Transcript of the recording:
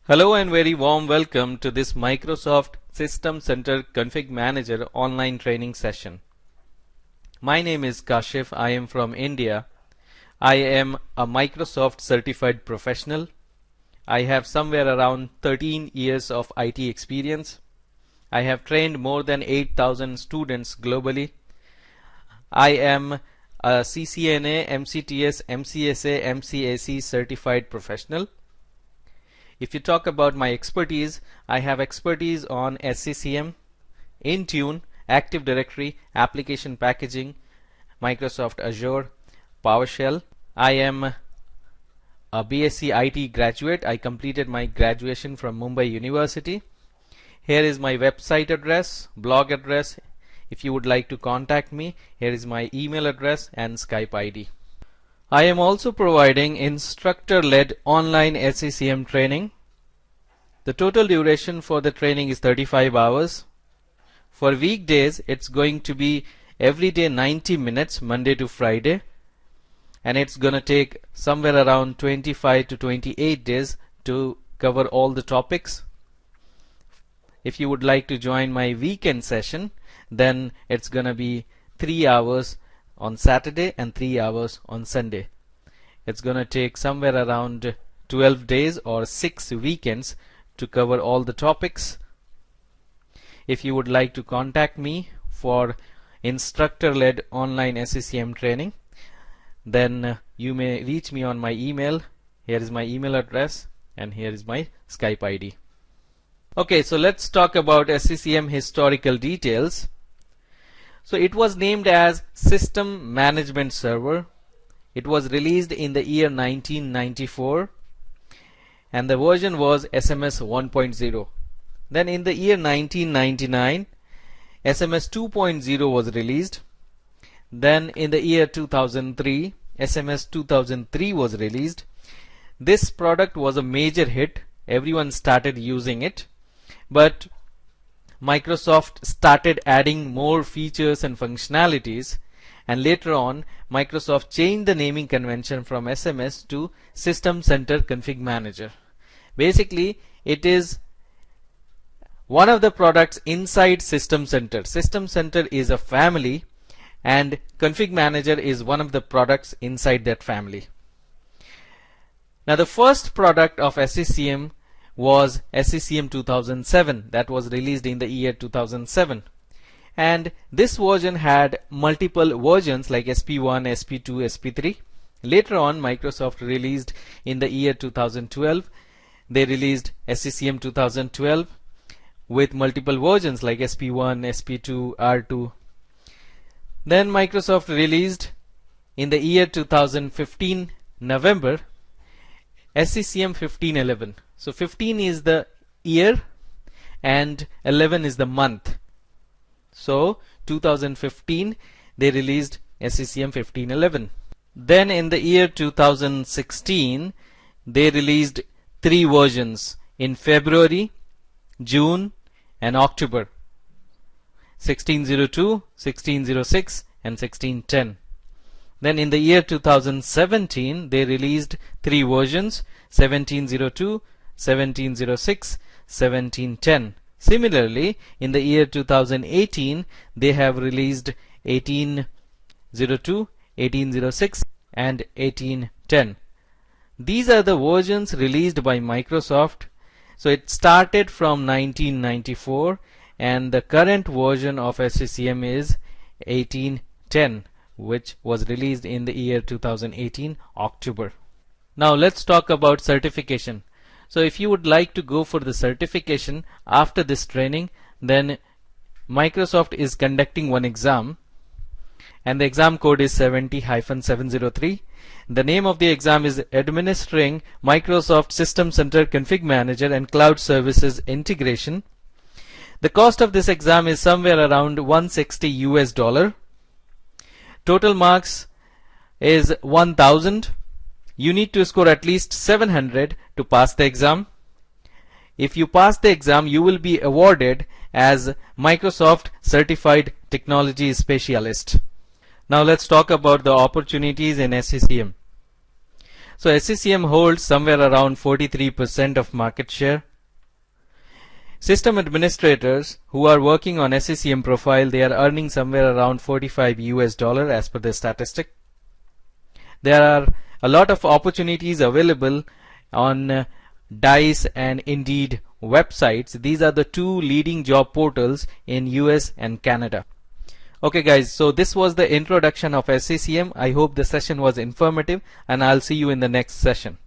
Hello and very warm welcome to this Microsoft System Center Config Manager online training session. My name is Kashif. I am from India. I am a Microsoft certified professional. I have somewhere around 13 years of IT experience. I have trained more than 8,000 students globally. I am a CCNA, MCTS, MCSA, MCAC certified professional. If you talk about my expertise, I have expertise on SCCM, Intune, Active Directory, application packaging, Microsoft Azure, PowerShell. I am a BSc IT graduate. I completed my graduation from Mumbai University. Here is my website address, blog address. If you would like to contact me, here is my email address and Skype ID. I am also providing instructor-led online SCCM training. The total duration for the training is 35 hours. For weekdays, it's going to be every day 90 minutes, Monday to Friday. And it's going to take somewhere around 25 to 28 days to cover all the topics. If you would like to join my weekend session, then it's going to be 3 hours on Saturday and 3 hours on Sunday. It's going to take somewhere around 12 days or 6 weekends to cover all the topics. If you would like to contact me for instructor-led online SCCM training, then you may reach me on my email. Here is my email address and here is my Skype ID. Okay, so let's talk about SCCM historical details. So it was named as System Management Server. It was released in the year 1994 and the version was SMS 1.0. Then in the year 1999, SMS 2.0 was released. Then in the year 2003, SMS 2003 was released. This product was a major hit. Everyone started using it. But Microsoft started adding more features and functionalities, and later on Microsoft changed the naming convention from SMS to System Center Config Manager. Basically, it is one of the products inside System Center. System Center is a family and Config Manager is one of the products inside that family. Now the first product of SCCM was SCCM 2007, that was released in the year 2007, and this version had multiple versions like SP1, SP2, SP3. Later on Microsoft released in the year 2012, they released SCCM 2012 with multiple versions like SP1, SP2, R2. Then Microsoft released in the year 2015 November SCCM 1511. So 15 is the year and 11 is the month. So 2015 they released SCCM 1511. Then in the year 2016 they released 3 versions in February, June and October: 1602, 1606 and 1610. Then in the year 2017 they released 3 versions: 1702, 1706, 1710. Similarly, in the year 2018 they have released 1802, 1806 and 1810. These are the versions released by Microsoft. So it started from 1994 and the current version of SCCM is 1810, which was released in the year 2018 October. Now let's talk about certification. So if you would like to go for the certification after this training, then Microsoft is conducting one exam and the exam code is 70-703. The name of the exam is Administering Microsoft System Center Config Manager and Cloud Services Integration. The cost of this exam is somewhere around $160 US. Total marks is 1000. You need to score at least 700 to pass the exam. If you pass the exam, you will be awarded as Microsoft Certified Technology Specialist. Now let's talk about the opportunities in SCCM. So SCCM holds somewhere around 43% of market share. System administrators who are working on SCCM profile, they are earning somewhere around $45 as per the statistic. There are a lot of opportunities available on Dice and Indeed websites. These are the two leading job portals in US and Canada. Okay guys, so this was the introduction of SCCM. I hope the session was informative, and I'll see you in the next session.